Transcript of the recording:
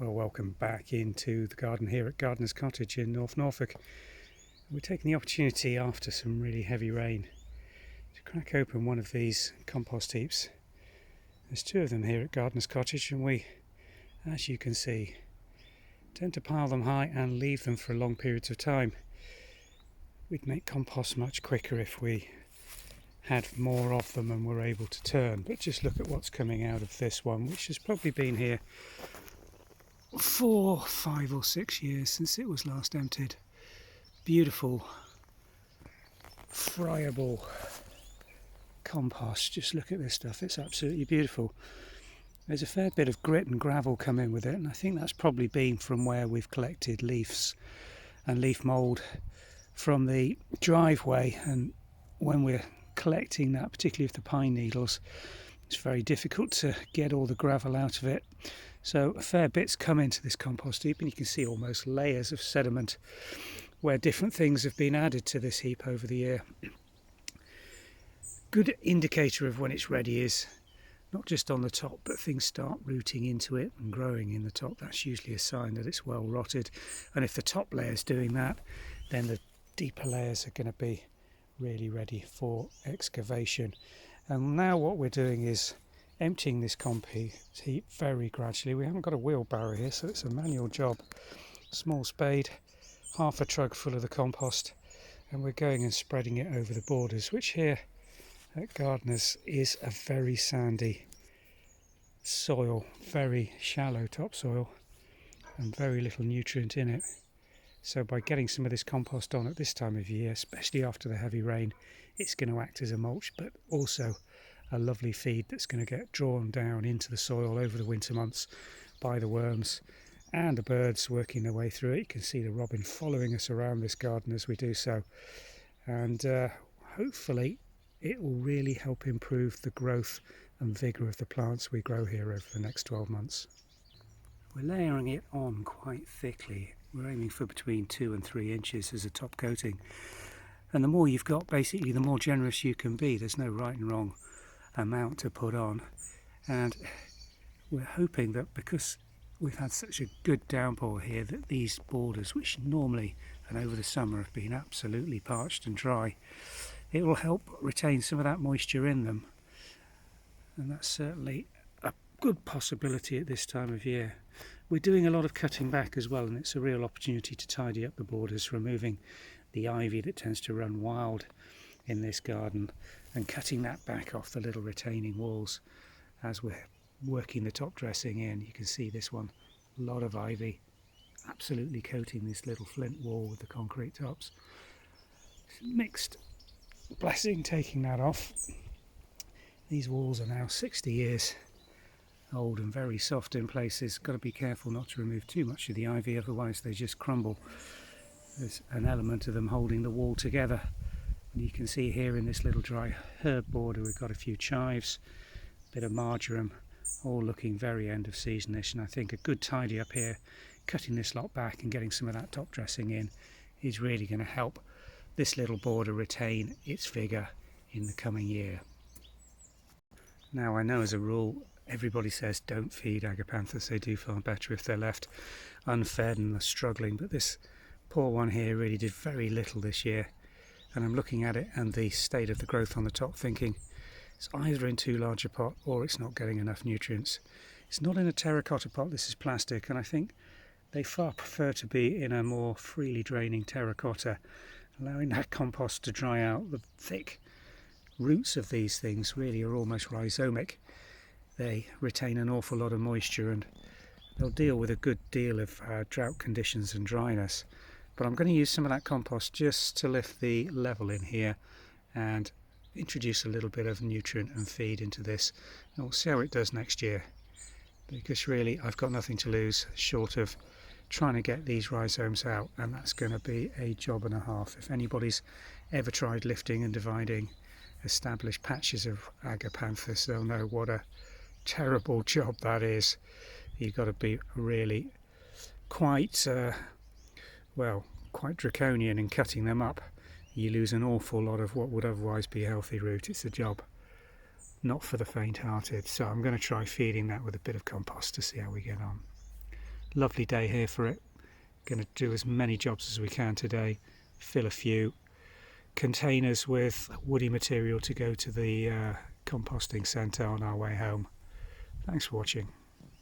Well, welcome back into the garden here at Gardener's Cottage in North Norfolk. We're taking the opportunity after some really heavy rain to crack open one of these compost heaps. There's two of them here at Gardener's Cottage, and we, as you can see, tend to pile them high and leave them for long periods of time. We'd make compost much quicker if we had more of them and were able to turn, but just look at what's coming out of this one, which has probably been here 4, 5 or 6 years since it was last emptied. Beautiful, friable compost. Just look at this stuff, it's absolutely beautiful. There's a fair bit of grit and gravel come in with it, and I think that's probably been from where we've collected leaves and leaf mould from the driveway, and when we're collecting that, particularly of the pine needles, it's very difficult to get all the gravel out of it. So a fair bit's come into this compost heap, and you can see almost layers of sediment where different things have been added to this heap over the year. Good indicator of when it's ready is not just on the top, but things start rooting into it and growing in the top. That's usually a sign that it's well rotted, and if the top layer's doing that, then the deeper layers are going to be really ready for excavation. And now what we're doing is emptying this compost heap very gradually. We haven't got a wheelbarrow here, so it's a manual job. Small spade, half a trug full of the compost, and we're going and spreading it over the borders, which here at Gardeners is a very sandy soil, very shallow topsoil and very little nutrient in it. So by getting some of this compost on at this time of year, especially after the heavy rain, it's going to act as a mulch, but also a lovely feed that's going to get drawn down into the soil over the winter months by the worms and the birds working their way through it. You can see the robin following us around this garden as we do so, and hopefully it will really help improve the growth and vigour of the plants we grow here over the next 12 months. We're layering it on quite thickly. We're aiming for between 2 and 3 inches as a top coating, and the more you've got, basically the more generous you can be. There's no right and wrong amount to put on, and we're hoping that because we've had such a good downpour here, that these borders, which normally and over the summer have been absolutely parched and dry, it will help retain some of that moisture in them, and that's certainly a good possibility at this time of year. We're doing a lot of cutting back as well, and it's a real opportunity to tidy up the borders, removing the ivy that tends to run wild in this garden and cutting that back off the little retaining walls as we're working the top dressing in. You can see this one, a lot of ivy absolutely coating this little flint wall with the concrete tops. Mixed blessing taking that off. These walls are now 60 years old and very soft in places. Got to be careful not to remove too much of the ivy, otherwise they just crumble. There's an element of them holding the wall together. And you can see here in this little dry herb border we've got a few chives, a bit of marjoram, all looking very end of seasonish, and I think a good tidy up here, cutting this lot back and getting some of that top dressing in, is really going to help this little border retain its vigour in the coming year. Now, I know as a rule everybody says don't feed agapanthus, they do far better if they're left unfed and are struggling, but this poor one here really did very little this year. And I'm looking at it and the state of the growth on the top, thinking it's either in too large a pot or it's not getting enough nutrients. It's not in a terracotta pot, this is plastic, and I think they far prefer to be in a more freely draining terracotta, allowing that compost to dry out. The thick roots of these things really are almost rhizomic. They retain an awful lot of moisture and they'll deal with a good deal of drought conditions and dryness. But I'm going to use some of that compost just to lift the level in here and introduce a little bit of nutrient and feed into this, and we'll see how it does next year, because really I've got nothing to lose short of trying to get these rhizomes out, and that's going to be a job and a half. If anybody's ever tried lifting and dividing established patches of agapanthus, they'll know what a terrible job that is. You've got to be really quite quite draconian in cutting them up. You lose an awful lot of what would otherwise be healthy root. It's a job not for the faint-hearted, so I'm going to try feeding that with a bit of compost to see how we get on. Lovely day here for it. Going to do as many jobs as we can today. Fill a few containers with woody material to go to the composting centre on our way home. Thanks for watching.